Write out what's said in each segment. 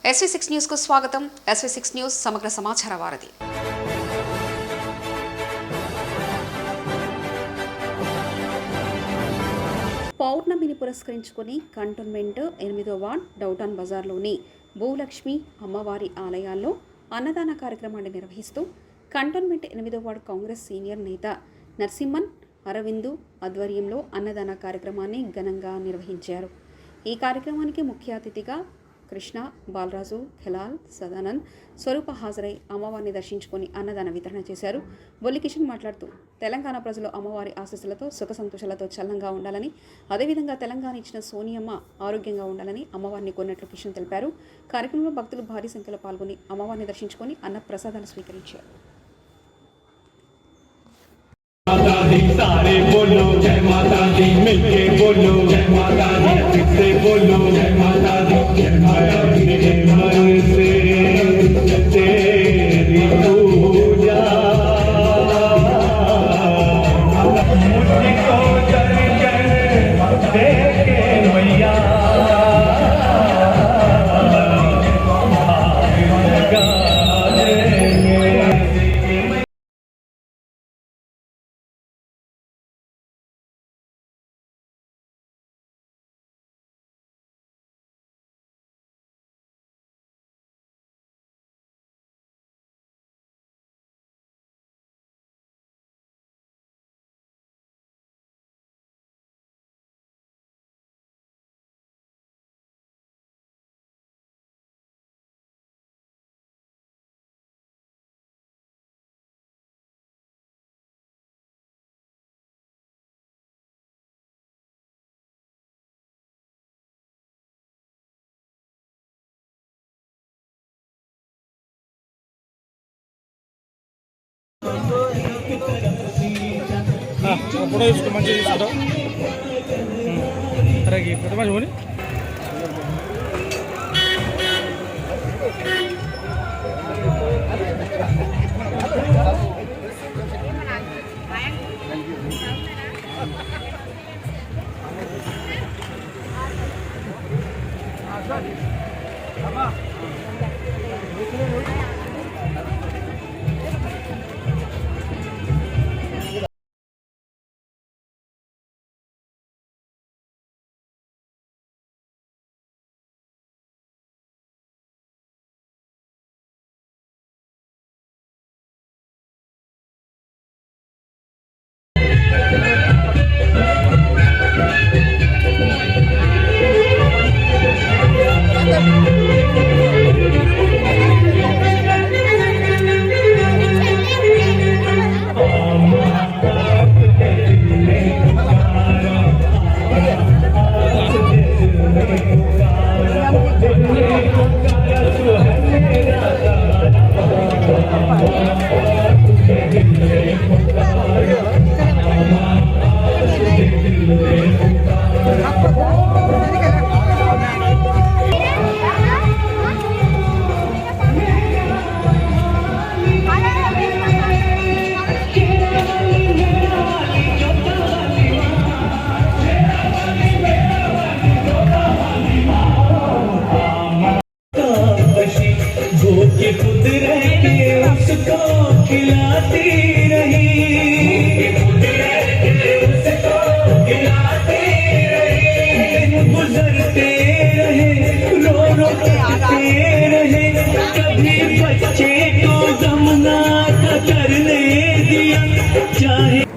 SV6 news కు స్వాగతం. SV6 news సమగ్ర సమాచార వారధి. పౌర్ణమిని పురస్కరించుకుని కంటోన్మెంట్ 8వ వార్డ్ డౌటాన్ బజార్లోని భూలక్ష్మి అమ్మవారి ఆలయాల్లో అన్నదాన కార్యక్రమాన్ని నిర్వహిస్తూ కంటోన్మెంట్ 8వ వార్డ్ కాంగ్రెస్ సీనియర్ నేత నరసింహన్ అరవిందు ఆధ్వర్యంలో అన్నదాన కార్యక్రమాన్ని ఘనంగా నిర్వహించారు. ఈ కార్యక్రమానికి ముఖ్య అతిథిగా కృష్ణ, బాలరాజు, ఖెలాల్, సదానంద్, స్వరూప హాజరై అమ్మవారిని దర్శించుకొని అన్నదాన వితరణ చేశారు. బొల్లి కిషన్ మాట్లాడుతూ తెలంగాణ ప్రజలు అమ్మవారి ఆశీస్సులతో సుఖ సంతోషాలతో చల్లంగా ఉండాలని, అదేవిధంగా తెలంగాణ ఇచ్చిన సోనియమ్మ ఆరోగ్యంగా ఉండాలని అమ్మవారిని కొన్నట్లు కిషన్ తెలిపారు. కార్యక్రమంలో భక్తులు భారీ సంఖ్యలో పాల్గొని అమ్మవారిని దర్శించుకొని అన్న ప్రసాదాలు స్వీకరించారు. सारे बोलो जय माता दी, मिलके बोलो जय माता दी, फिर से बोलो जय माता दी, जय माता दी के मन से तेरी पूजा मुझको दर्शन दे के मैया फोटो इसको मंచి తీసుకుంటాం. अरे ये फोटो మంచి होनी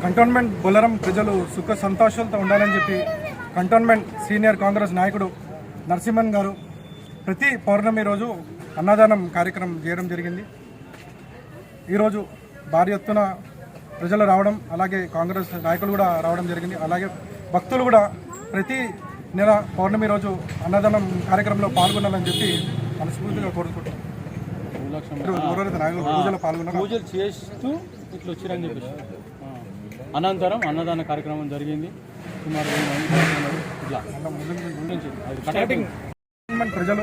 కంటోన్మెంట్ బొలరం ప్రజలు సుఖ సంతోషాలతో ఉండాలని చెప్పి కంటోన్మెంట్ సీనియర్ కాంగ్రెస్ నాయకుడు నరసింహన్ గారు ప్రతి పౌర్ణమి రోజు అన్నదానం కార్యక్రమం చేయడం జరిగింది. ఈరోజు భారీ ఎత్తున ప్రజలు రావడం, అలాగే కాంగ్రెస్ నాయకులు కూడా రావడం జరిగింది. అలాగే భక్తులు కూడా ప్రతి నెల పౌర్ణమి రోజు అన్నదానం కార్యక్రమంలో పాల్గొనాలని చెప్పి మనస్ఫూర్తిగా కోరుకుంటున్నాం. పూజలు చేస్తూ ఇట్లా వచ్చిరని చెప్పేసి అనంతరం అన్నదాన కార్యక్రమం జరిగింది. సుమారు ప్రజలు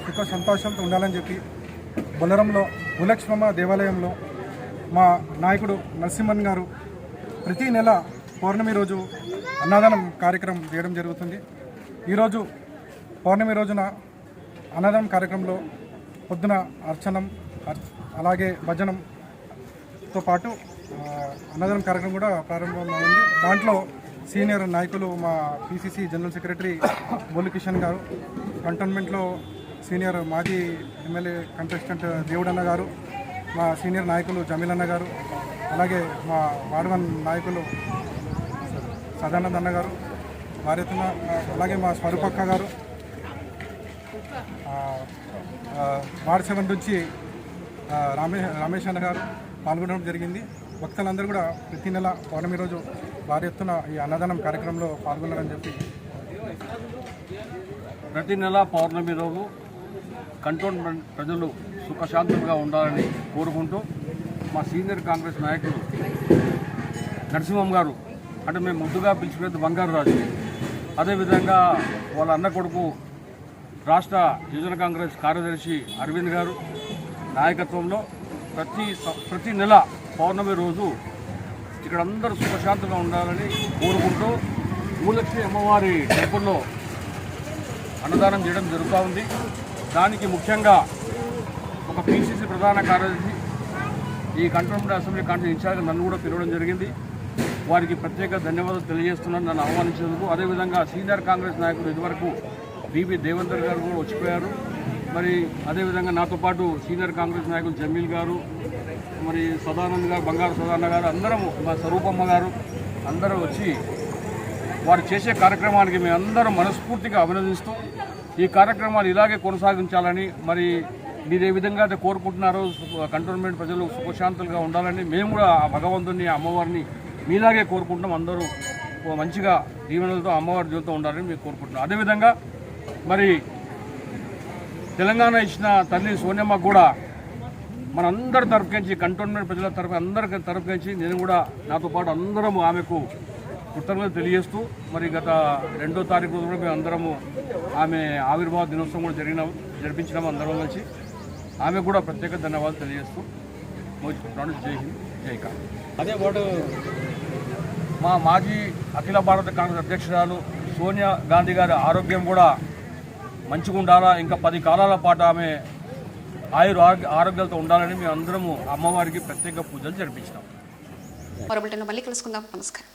సుఖ సంతోషంతో ఉండాలని చెప్పి బొలరంలో భూలక్ష్మమ్మ దేవాలయంలో మా నాయకుడు నరసింహన్ గారు ప్రతి నెల పౌర్ణమి రోజు అన్నదానం కార్యక్రమం చేయడం జరుగుతుంది. ఈరోజు పౌర్ణమి రోజున అన్నదానం కార్యక్రమంలో పొద్దున అర్చనం అలాగే భజనంతో పాటు అన్నదానం కార్యక్రమం కూడా ప్రారంభమైంది. దాంట్లో సీనియర్ నాయకులు మా పిసిసి జనరల్ సెక్రటరీ బొల్లి కిషన్ గారు, కంటోన్మెంట్లో సీనియర్ మాజీ ఎమ్మెల్యే కంటెస్టెంట్ దేవుడన్న గారు, మా సీనియర్ నాయకులు జమీలన్న గారు, అలాగే మా వార్డ్ నాయకులు సదానంద్ అన్న గారు, భార్యతున్న, అలాగే మా స్వరూపక్క గారు, వార్డ్ 7 నుంచి రమేష్ అన్న గారు పాల్గొనడం జరిగింది. భక్తులందరూ కూడా ప్రతి నెల పౌర్ణమి రోజు భారీ ఎత్తున ఈ అన్నదానం కార్యక్రమంలో పాల్గొన్నారని చెప్పి ప్రతి నెల పౌర్ణమి రోజు కంటోన్మెంట్ ప్రజలు సుఖశాంతులుగా ఉండాలని కోరుకుంటూ మా సీనియర్ కాంగ్రెస్ నాయకులు నరసింహం గారు, అంటే మేము ముద్దుగా పిలుచుకునేది బంగారు రాజు, అదేవిధంగా వాళ్ళ అన్న కొడుకు రాష్ట్ర యువజన కాంగ్రెస్ కార్యదర్శి అరవింద్ గారు నాయకత్వంలో ప్రతి నెల పౌర్ణమి రోజు ఇక్కడ అందరూ సుఖశాంతంగా ఉండాలని కోరుకుంటూ భూలక్ష్మి అమ్మవారి టెంపుల్లో అన్నదానం చేయడం జరుగుతూ ఉంది. దానికి ముఖ్యంగా ఒక పిసిసి ప్రధాన కార్యదర్శి ఈ కంటోన్మెంట్ అసెంబ్లీ కాన్స్టిట్యూన్సీ ఇన్ఛార్జ్ నన్ను కూడా పిలవడం జరిగింది. వారికి ప్రత్యేక ధన్యవాదాలు తెలియజేస్తున్నాను నన్ను ఆహ్వానించేందుకు. అదేవిధంగా సీనియర్ కాంగ్రెస్ నాయకులు ఇదివరకు బీబీ దేవేందర్ గారు కూడా వచ్చిపోయారు. మరి అదేవిధంగా నాతో పాటు సీనియర్ కాంగ్రెస్ నాయకులు జమీల్ గారు, మరి సదానంద్ గారు, బంగారు సదానంద గారు, అందరము మా స్వరూపమ్మ గారు అందరూ వచ్చి వారు చేసే కార్యక్రమానికి మేము అందరం మనస్ఫూర్తిగా అభినందిస్తూ ఈ కార్యక్రమాలు ఇలాగే కొనసాగించాలని, మరి మీరు ఏ విధంగా అయితే కోరుకుంటున్నారో కంటోన్మెంట్ ప్రజలు సుఖశాంతులుగా ఉండాలని మేము కూడా ఆ భగవంతుని అమ్మవారిని మీలాగే కోరుకుంటున్నాం. అందరూ మంచిగా దీవెనలతో అమ్మవారి జీవితంతో ఉండాలని మేము కోరుకుంటున్నాం. అదేవిధంగా మరి తెలంగాణ ఇచ్చిన తల్లి సోనియమ్మ కూడా మనందరి తరపుకించి కంటోన్మెంట్ ప్రజల తరపు అందరి తరపుకించి నేను కూడా నాతో పాటు అందరము ఆమెకు కృతజ్ఞతలు తెలియజేస్తూ మరి గత 2వ తారీఖు రోజు కూడా మేము అందరము ఆమె ఆవిర్భావ దినోత్సవం కూడా జరిపించినాము అందరం కలిసి. ఆమె కూడా ప్రత్యేక ధన్యవాదాలు తెలియజేస్తూ జై హింద్, జై కాంగ్రెస్. అదే వాడు మా మాజీ అఖిల భారత కాంగ్రెస్ అధ్యక్షురాలు సోనియా గాంధీ గారి ఆరోగ్యం కూడా మంచిగా ఉండాలా, ఇంకా 10 కాలాల పాటు ఆమె ఆరోగ్యాలతో ఉండాలని మేము అందరము అమ్మవారికి ప్రత్యేక పూజలు జరిపించినాం. మరో బులెటిన్లో మళ్ళీ కలుసుకుందాం. నమస్కారం.